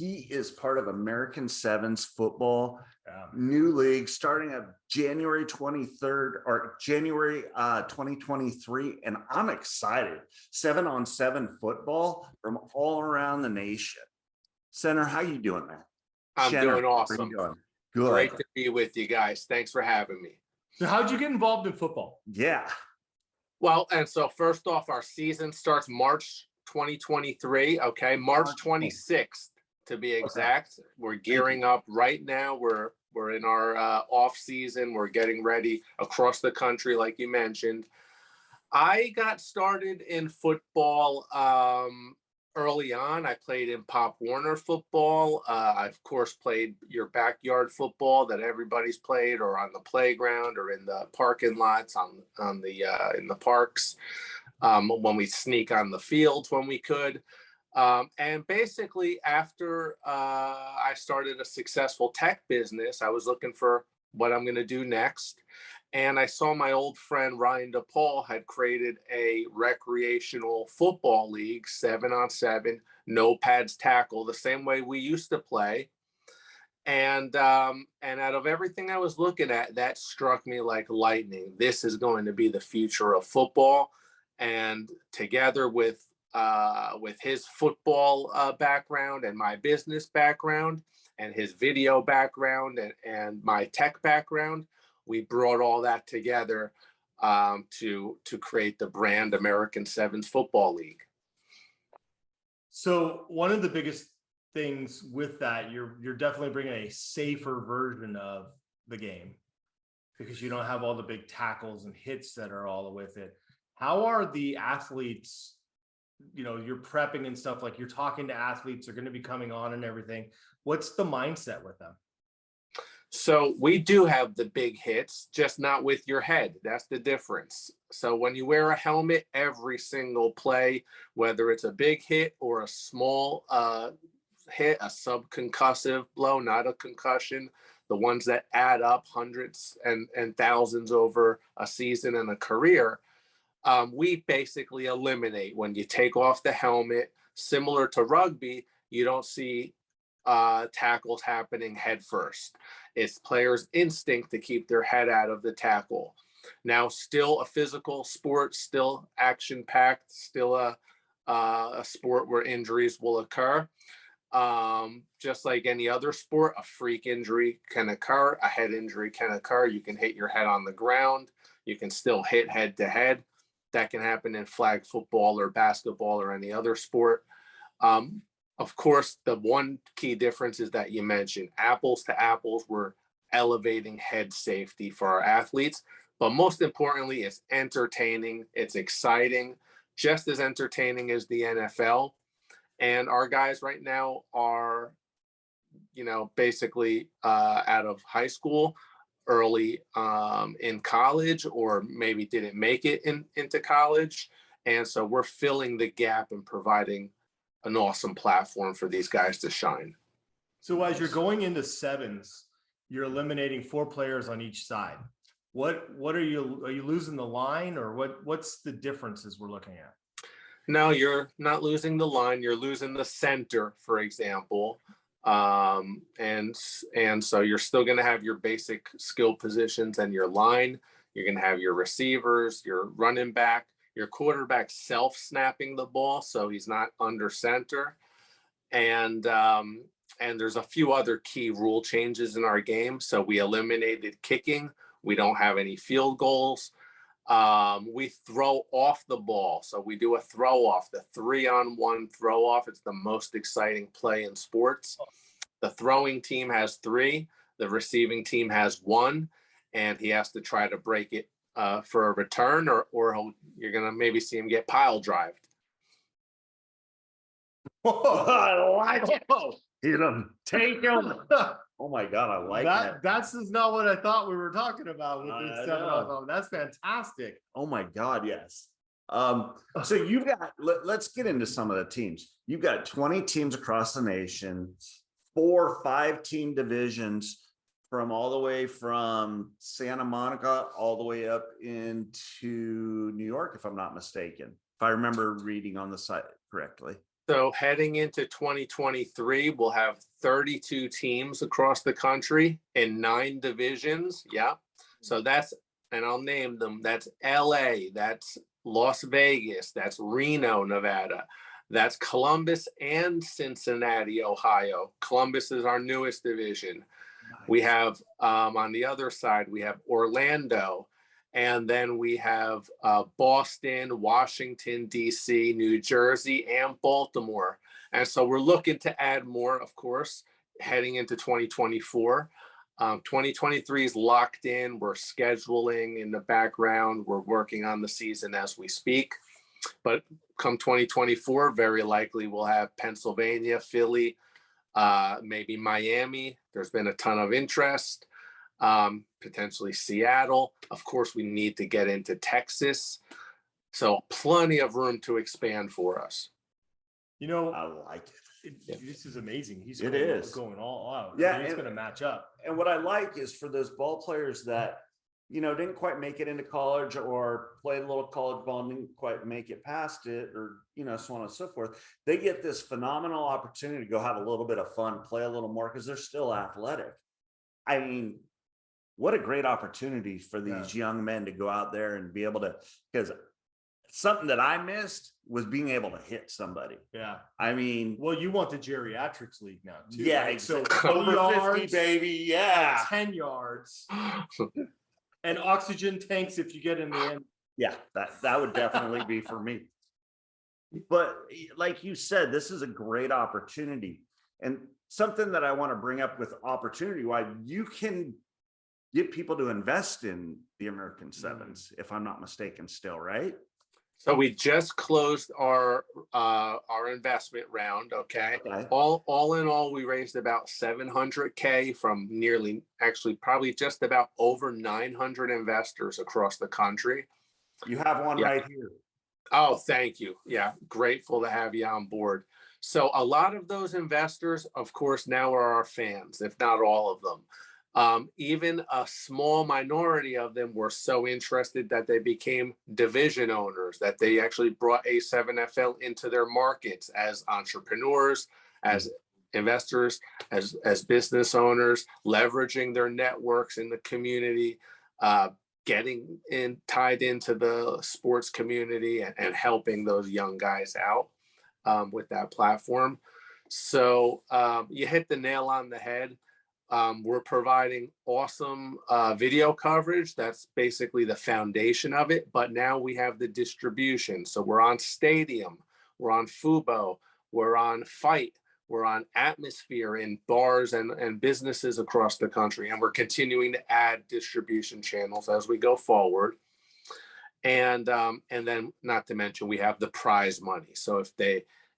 He is part of American Sevens football, new league starting at January 23rd or January 2023. And I'm excited. 7-on-7 football from all around the nation. Sener, how you doing, man? I'm doing awesome. Doing? Good. Great to be with you guys. Thanks for having me. So how'd you get involved in football? Yeah. Well, and so first off, our season starts March 2023. Okay, March 26th to be exact. Okay. We're gearing up right now. We're in our off season. We're getting ready across the country, like you mentioned. I got started in football early on. I played in Pop Warner football. I, of course, played your backyard football that everybody's played, or on the playground, or in the parking lots, in the parks, when we sneak on the fields when we could. And basically, after I started a successful tech business, I was looking for what I'm going to do next. And I saw my old friend Ryan DePaul had created a recreational football league, 7-on-7, no pads tackle, the same way we used to play. And out of everything I was looking at, that struck me like lightning. This is going to be the future of football. And together with his football background and my business background and his video background and my tech background, we brought all that together to create the brand American Sevens Football League. So one of the biggest things with that, you're definitely bringing a safer version of the game because you don't have all the big tackles and hits that are all with it. How are the athletes, you're prepping and stuff, like you're talking to athletes, are going to be coming on and everything. What's the mindset with them? So we do have the big hits, just not with your head. That's the difference. So when you wear a helmet, every single play, whether it's a big hit or a small hit, a subconcussive blow, not a concussion, the ones that add up hundreds and thousands over a season and a career, we basically eliminate. When you take off the helmet, similar to rugby, you don't see tackles happening head first. It's players' instinct to keep their head out of the tackle. Now, still a physical sport, still action-packed, still a sport where injuries will occur. Just like any other sport, a freak injury can occur, a head injury can occur. You can hit your head on the ground. You can still hit head to head. That can happen in flag football or basketball or any other sport. Of course, the one key difference is that you mentioned apples to apples. We're elevating head safety for our athletes, but most importantly, it's entertaining. It's exciting, just as entertaining as the NFL. And our guys right now are, basically out of high school, early in college, or maybe didn't make it into college. And so we're filling the gap and providing an awesome platform for these guys to shine. So as you're going into sevens, you're eliminating 4 players on each side. What are you losing the line, or what's the differences we're looking at? No, you're not losing the line. You're losing the center, for example. And so you're still going to have your basic skill positions and your line. You're going to have your receivers, your running back, your quarterback self-snapping the ball, so he's not under center. And there's a few other key rule changes in our game. So we eliminated kicking. We don't have any field goals. We throw off the ball. So we do a throw off, the 3-on-1 throw off. It's the most exciting play in sports. The throwing team has 3, the receiving team has 1, and he has to try to break it for a return, or you're going to maybe see him get pile drived. Whoa, I like it. Hit him, take him. Oh my God, I like that. That's not what I thought we were talking about with this 7-on-7. That's fantastic. Oh my God, yes. So you've got, let's get into some of the teams. You've got 20 teams across the nation, 4 5-team divisions, from all the way from Santa Monica all the way up into New York, if I'm not mistaken, if I remember reading on the site correctly. So heading into 2023, we'll have 32 teams across the country in 9 divisions. Yeah. So that's, and I'll name them. That's LA, that's Las Vegas, that's Reno, Nevada, that's Columbus and Cincinnati, Ohio. Columbus is our newest division. We have on the other side, we have Orlando, and then we have Boston, Washington, D.C., New Jersey, and Baltimore. And so we're looking to add more, of course, heading into 2024. 2023 is locked in. We're scheduling in the background. We're working on the season as we speak. But come 2024, very likely we'll have Pennsylvania, Philly, maybe Miami. There's been a ton of interest. Potentially Seattle. Of course, we need to get into Texas. So plenty of room to expand for us. You know, I like it. This is amazing. He's It going, is. going all out. Yeah, I mean, it's going to match up. And what I like is for those ball players that, you know, didn't quite make it into college or played a little college ball and didn't quite make it past it, or, you know, so on and so forth. They get this phenomenal opportunity to go have a little bit of fun, play a little more because they're still athletic. I mean, what a great opportunity for these young men to go out there and be able to, because something that I missed was being able to hit somebody. Yeah. I mean, Well, you want the geriatrics league now, too. yeah, right? So exactly. 20 Over 50, yards, baby. Yeah. 10 yards, and oxygen tanks if you get in the end. Yeah, that would definitely be for me. But like you said, this is a great opportunity. And something that I want to bring up with opportunity, why you can get people to invest in the American Sevens, if I'm not mistaken still, right? So we just closed our investment round. Okay. All in all, we raised about 700K from actually probably just about over 900 investors across the country. You have one right here. Oh, thank you. Yeah, grateful to have you on board. So a lot of those investors, of course, now are our fans, if not all of them. Even a small minority of them were so interested that they became division owners, that they actually brought A7FL into their markets as entrepreneurs, as investors, as business owners, leveraging their networks in the community, getting tied into the sports community and helping those young guys out with that platform. So you hit the nail on the head. We're providing awesome video coverage. That's basically the foundation of it. But now we have the distribution. So we're on Stadium, we're on Fubo, we're on Fight, we're on Atmosphere in bars and businesses across the country. And we're continuing to add distribution channels as we go forward. And then not to mention, we have the prize money. So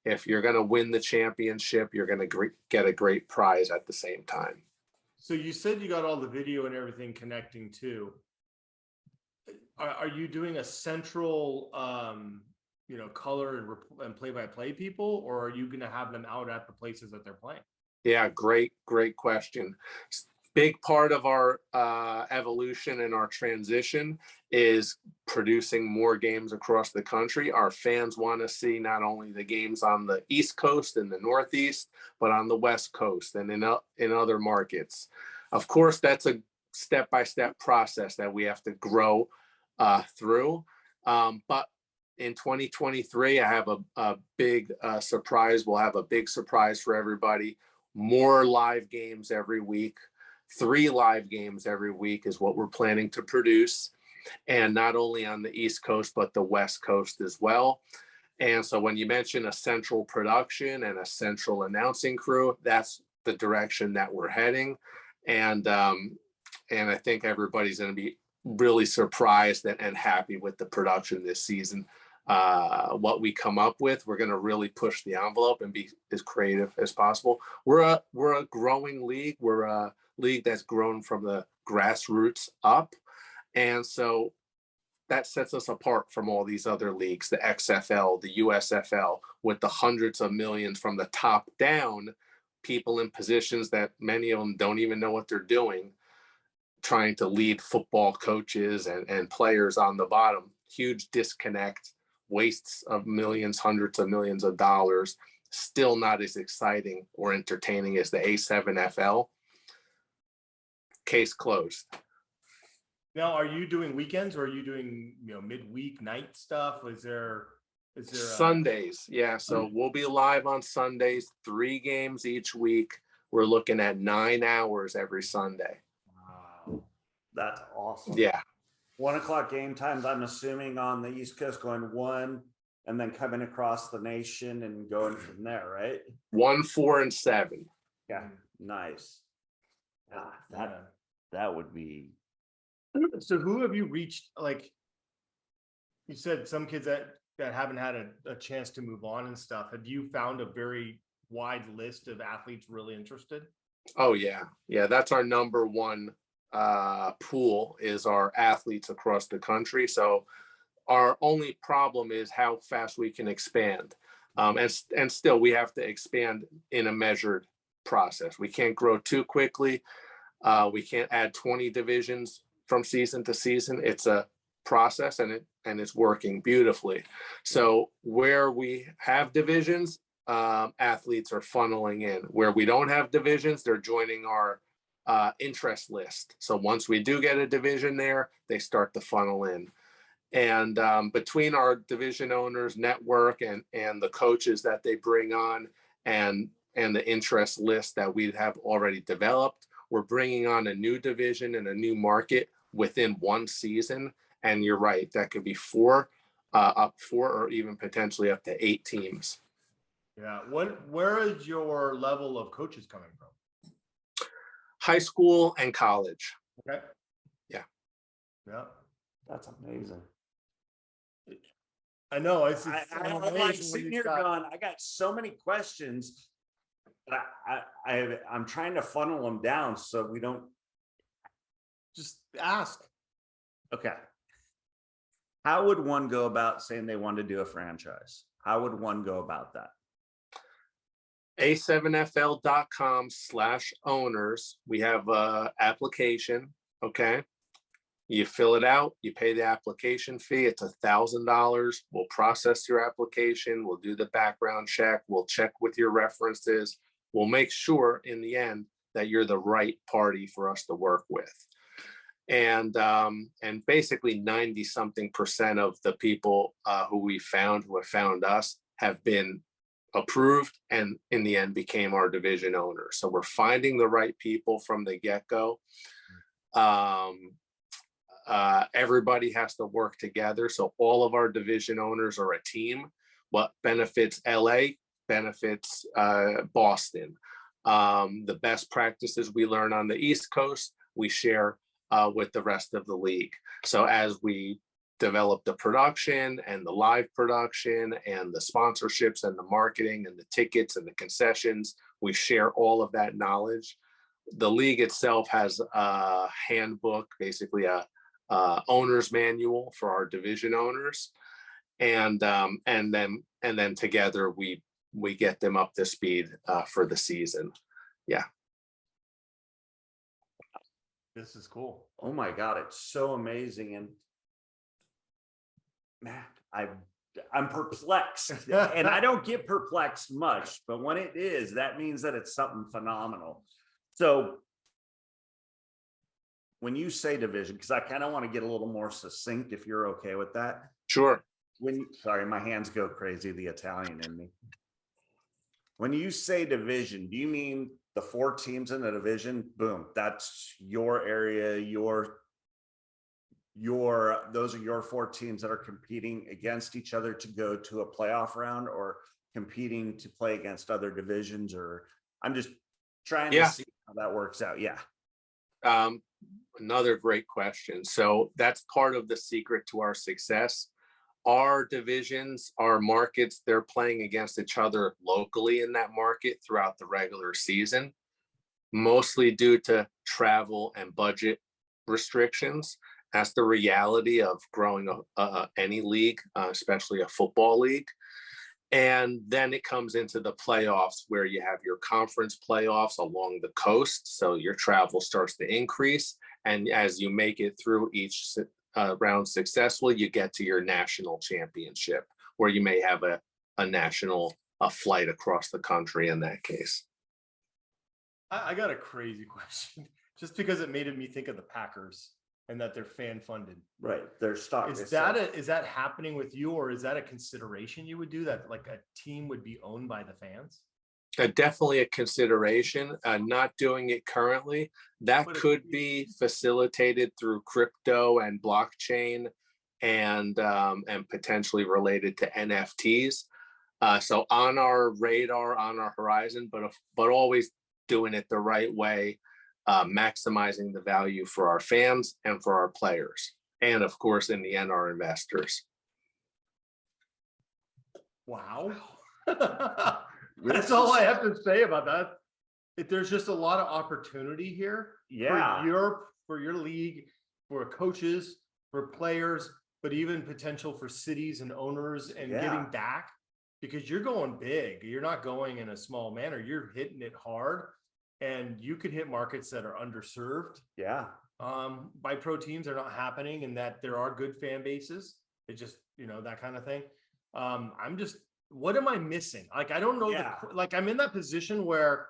if you're going to win the championship, you're going to get a great prize at the same time. So you said you got all the video and everything connecting too. Are you doing a central, color and play-by-play people, or are you going to have them out at the places that they're playing? Yeah, great question. Big part of our evolution and our transition is producing more games across the country. Our fans want to see not only the games on the East Coast and the Northeast, but on the West Coast and in other markets. Of course, that's a step-by-step process that we have to grow through. But in 2023, I have a big surprise. We'll have a big surprise for everybody. More live games every week. 3 live games every week is what we're planning to produce. And not only on the East Coast, but the West Coast as well. And so when you mention a central production and a central announcing crew, that's the direction that we're heading. And I think everybody's going to be really surprised and happy with the production this season. What we come up with, we're going to really push the envelope and be as creative as possible. We're a growing league. We're a league that's grown from the grassroots up. And so that sets us apart from all these other leagues, the XFL, the USFL, with the hundreds of millions from the top down, people in positions that many of them don't even know what they're doing, trying to lead football coaches and players on the bottom. Huge disconnect, wastes of millions, hundreds of millions of dollars. still not as exciting or entertaining as the A7FL. Case closed. Now, are you doing weekends or are you doing, midweek night stuff? Is there Sundays? Yeah. So we'll be live on Sundays, 3 games each week. We're looking at 9 hours every Sunday. Wow, that's awesome. Yeah. 1 o'clock game times, I'm assuming on the East Coast, going 1 and then coming across the nation and going from there, right? 1, 4, and 7. Yeah, nice. That would be. So who have you reached? Like you said, some kids that haven't had a chance to move on and stuff. Have you found a very wide list of athletes really interested? Oh yeah. Yeah. That's our number one pool, is our athletes across the country. So our only problem is how fast we can expand. And still we have to expand in a measured process. We can't grow too quickly. We can't add 20 divisions from season to season. It's a process, and it's working beautifully. So where we have divisions, athletes are funneling in. Where we don't have divisions, they're joining our interest list. So once we do get a division there, they start to funnel in. And between our division owners network and the coaches that they bring on, and the interest list that we have already developed, we're bringing on a new division and a new market within 1 season. And you're right, that could be 4 or even potentially up to 8 teams. Yeah. Where is your level of coaches coming from? High school and college. Okay. Yeah. Yeah. That's amazing. I know. I'm like sitting here going, I got so many questions, but I'm trying to funnel them down so we don't. Just ask. Okay. How would one go about saying they want to do a franchise? How would one go about that? A7FL.com/owners. We have a application. Okay. You fill it out, you pay the application fee. It's $1,000. We'll process your application. We'll do the background check. We'll check with your references. We'll make sure in the end that you're the right party for us to work with. And basically 90-something% of the people who have found us have been approved, and in the end became our division owner. So we're finding the right people from the get-go. Everybody has to work together. So all of our division owners are a team. What benefits LA benefits Boston. The best practices we learn on the East Coast, we share with the rest of the league. So as we develop the production and the live production and the sponsorships and the marketing and the tickets and the concessions, we share all of that knowledge. The league itself has a handbook, basically a owner's manual for our division owners, and then together we get them up to speed for the season. Yeah. This is cool. Oh my God, it's so amazing. And man, I'm perplexed. And I don't get perplexed much, but when it is, that means that it's something phenomenal. So when you say division, because I kind of want to get a little more succinct, if you're okay with that. Sure. Sorry, my hands go crazy, the Italian in me. When you say division, do you mean the 4 teams in the division? Boom, that's your area, those are your 4 teams that are competing against each other to go to a playoff round, or competing to play against other divisions? Or I'm just trying to see how that works out. Yeah. Another great question. So that's part of the secret to our success. Our divisions, our markets, they're playing against each other locally in that market throughout the regular season, mostly due to travel and budget restrictions. That's the reality of growing any league, especially a football league. And then it comes into the playoffs, where you have your conference playoffs along the coast. So your travel starts to increase. And as you make it through each round successfully, you get to your national championship, where you may have a national a flight across the country in that case. I got a crazy question just because it made me think of the Packers and that they're fan funded. Right. Their stock. Is that happening with you, or is that a consideration you would do, that like a team would be owned by the fans? Definitely a consideration. Not doing it currently. That could be facilitated through crypto and blockchain, and potentially related to NFTs. So on our radar, on our horizon, but always doing it the right way, maximizing the value for our fans and for our players, and of course, in the end, our investors. Wow. That's all I have to say about that. There's just a lot of opportunity here. Yeah. For your league, for coaches, for players, but even potential for cities and owners and getting back, because you're going big. You're not going in a small manner. You're hitting it hard, and you could hit markets that are underserved. Yeah. By pro teams. They're not happening, and that there are good fan bases. It just, that kind of thing. What am I missing? Like, I don't know. Like, I'm in that position where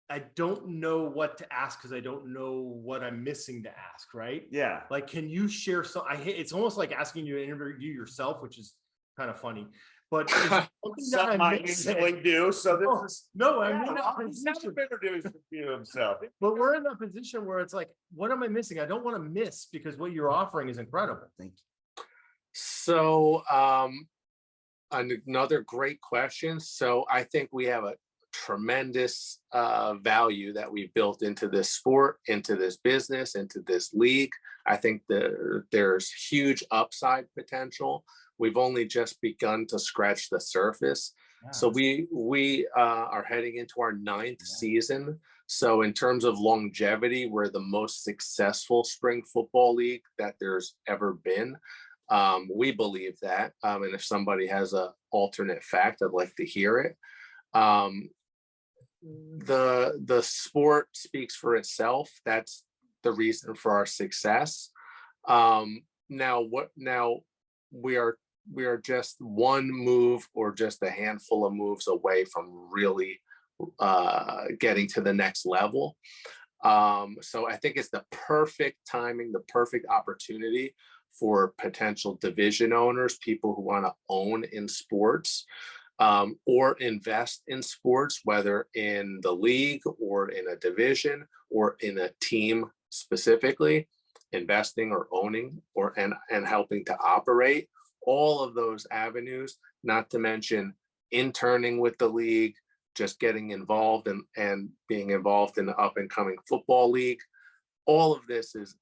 I don't know what to ask because I don't know what I'm missing to ask. Right. Yeah. Like, can you share some? It's almost like asking you to interview yourself, which is kind of funny. But something I usually do. So this is I'm in that position. Introduce you himself. But we're in that position where it's like, what am I missing? I don't want to miss, because what you're offering is incredible. Thank you. So another great question. So I think we have a tremendous value that we've built into this sport, into this business, into this league. I think there's huge upside potential. We've only just begun to scratch the surface. Yeah. So we are heading into our 9th season. So in terms of longevity, we're the most successful spring football league that there's ever been. We believe that. And if somebody has an alternate fact, I'd like to hear it. The sport speaks for itself. That's the reason for our success. Now we are just one move, or just a handful of moves away from really getting to the next level. So I think it's the perfect timing, the perfect opportunity for potential division owners, people who want to own in sports, or invest in sports, whether in the league or in a division or in a team specifically, investing or owning and helping to operate. All of those avenues, not to mention interning with the league, just getting involved and being involved in the up and coming football league. All of this is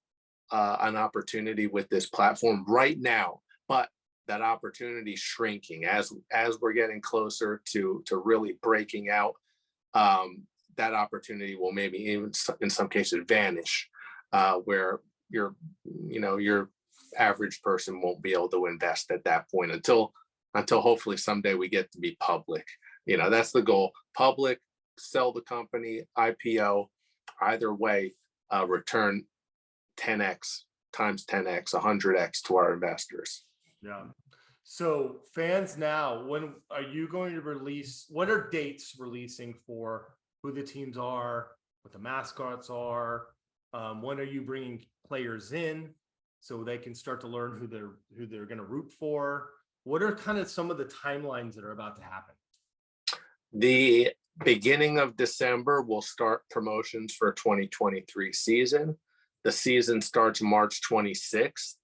an opportunity with this platform right now, but that opportunity shrinking as we're getting closer to really breaking out. That opportunity will maybe even in some cases vanish, where your average person won't be able to invest at that point until hopefully someday we get to be public. That's the goal. Public, sell the company, IPO, either way, return 10x times 10x, 100x to our investors. Yeah. So fans, now, when are you going to release? What are dates releasing for who the teams are, what the mascots are? When are you bringing players in so they can start to learn who they're going to root for? What are kind of some of the timelines that are about to happen? The beginning of December, we'll start promotions for 2023 season. The season starts March 26th.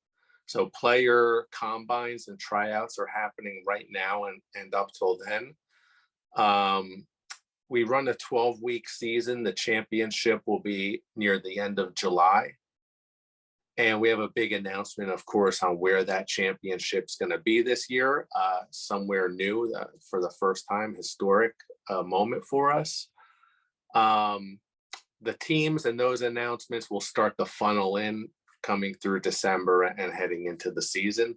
So player combines and tryouts are happening right now and up till then. We run a 12-week season. The championship will be near the end of July. And we have a big announcement, of course, on where that championship's going to be this year, somewhere new for the first time, historic moment for us. The teams and those announcements will start to funnel in coming through December and heading into the season.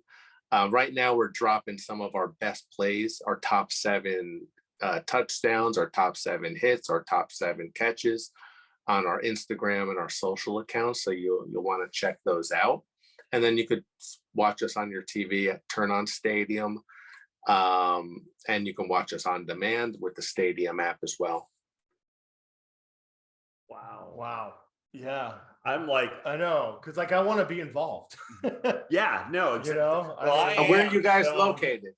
Right now, we're dropping some of our best plays, our top 7 touchdowns, our top 7 hits, our top 7 catches on our Instagram and our social accounts. So you'll want to check those out. And then you could watch us on your TV at Turn On Stadium. And you can watch us on demand with the Stadium app as well. Wow. Wow. Yeah. I'm like, I know. Cause like I want to be involved. yeah, no, You exactly. know, Well, I And where are am, you guys so- located?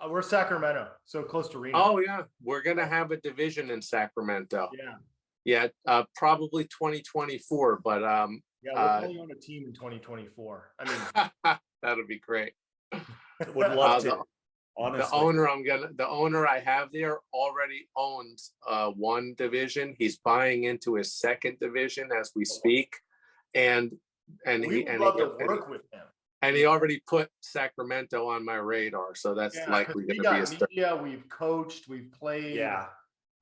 we're Sacramento, so close to Reno. Oh yeah, we're gonna have a division in Sacramento. Yeah. Yeah, probably 2024, but Yeah. We're only on a team in 2024. I mean, that'll be great. Would love Uh, to. the- Honestly. The owner I have there already owns one division. He's buying into his second division as we speak, and we would love to work with them. and he already put Sacramento on my radar, so that's Yeah, 'cause likely we going to be got a start. media, we've coached, we've played. Yeah,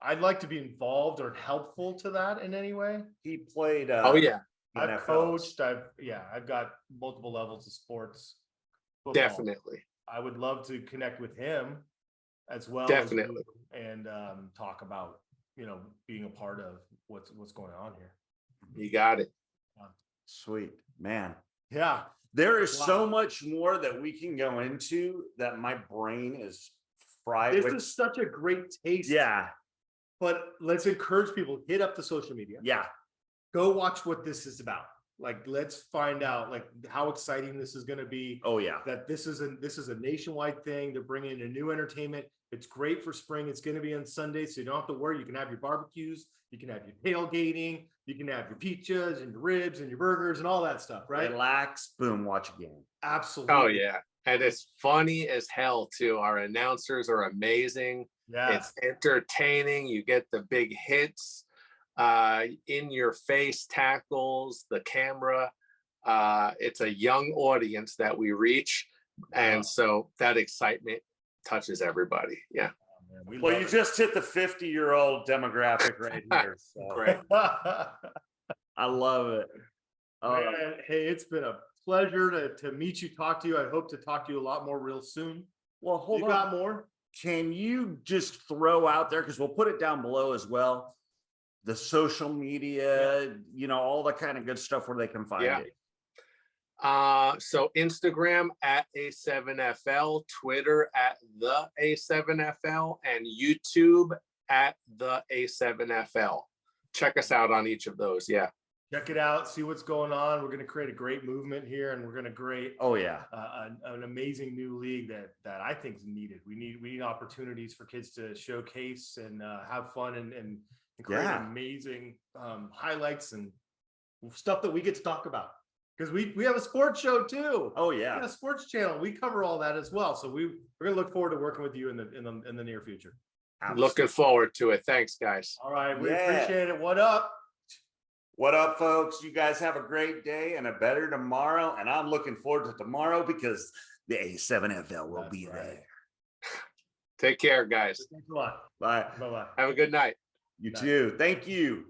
I'd like to be involved or helpful to that in any way. he played. Oh yeah, I've NFL. coached. I've got multiple levels of sports. Football. definitely. I would love to connect with him as well. Definitely. And talk about, being a part of what's going on here. You got it. Sweet, man. Yeah. There is so Wow. much more that we can go into that my brain is fried This with. is such a great taste. Yeah, But let's encourage people, hit up the social media. yeah, Go watch what this is about. Like, let's find out like how exciting this is going to be. oh yeah, That this is a nationwide thing. They're bringing in a new entertainment. It's great for spring. It's going to be on Sunday, so you don't have to worry. You can have your barbecues, you can have your tailgating, you can have your pizzas and your ribs and your burgers and all that stuff, right? relax, boom, watch a game. Absolutely. Oh yeah, and it's funny as hell too. Our announcers are amazing. Yeah. It's entertaining. You get the big hits, in your face tackles, the camera. It's a young audience that we reach, and so that excitement touches everybody. Yeah, Man, we Well, love you it. just hit the 50-year-old demographic right here. So great. I love it. Man, hey, it's been a pleasure to meet you, talk to you. I hope to talk to you a lot more real soon. Well, hold You on. got more? Can you just throw out there, because we'll put it down below as well, the social media, all the kind of good stuff where they can find Yeah. it. So Instagram at A7FL, Twitter at the A7FL, and YouTube at the A7FL. Check us out on each of those. Yeah. Check it out, see what's going on. We're going to create a great movement here, and we're going to create Oh yeah, an amazing new league that I think is needed. We need opportunities for kids to showcase and have fun and create Yeah. amazing highlights and stuff that we get to talk about. Because we have a sports show too. oh We got yeah. a sports channel. We cover all that as well. So we're going to look forward to working with you in the near future. Looking forward to it. Thanks, guys. All right, we Yeah. appreciate it. What up? What up, folks? You guys have a great day and a better tomorrow. And I'm looking forward to tomorrow because the A7FL will That's be right. there. Take care, guys. Thanks a lot. Bye. Bye-bye. Have a good night. You Nice. too. Thank you.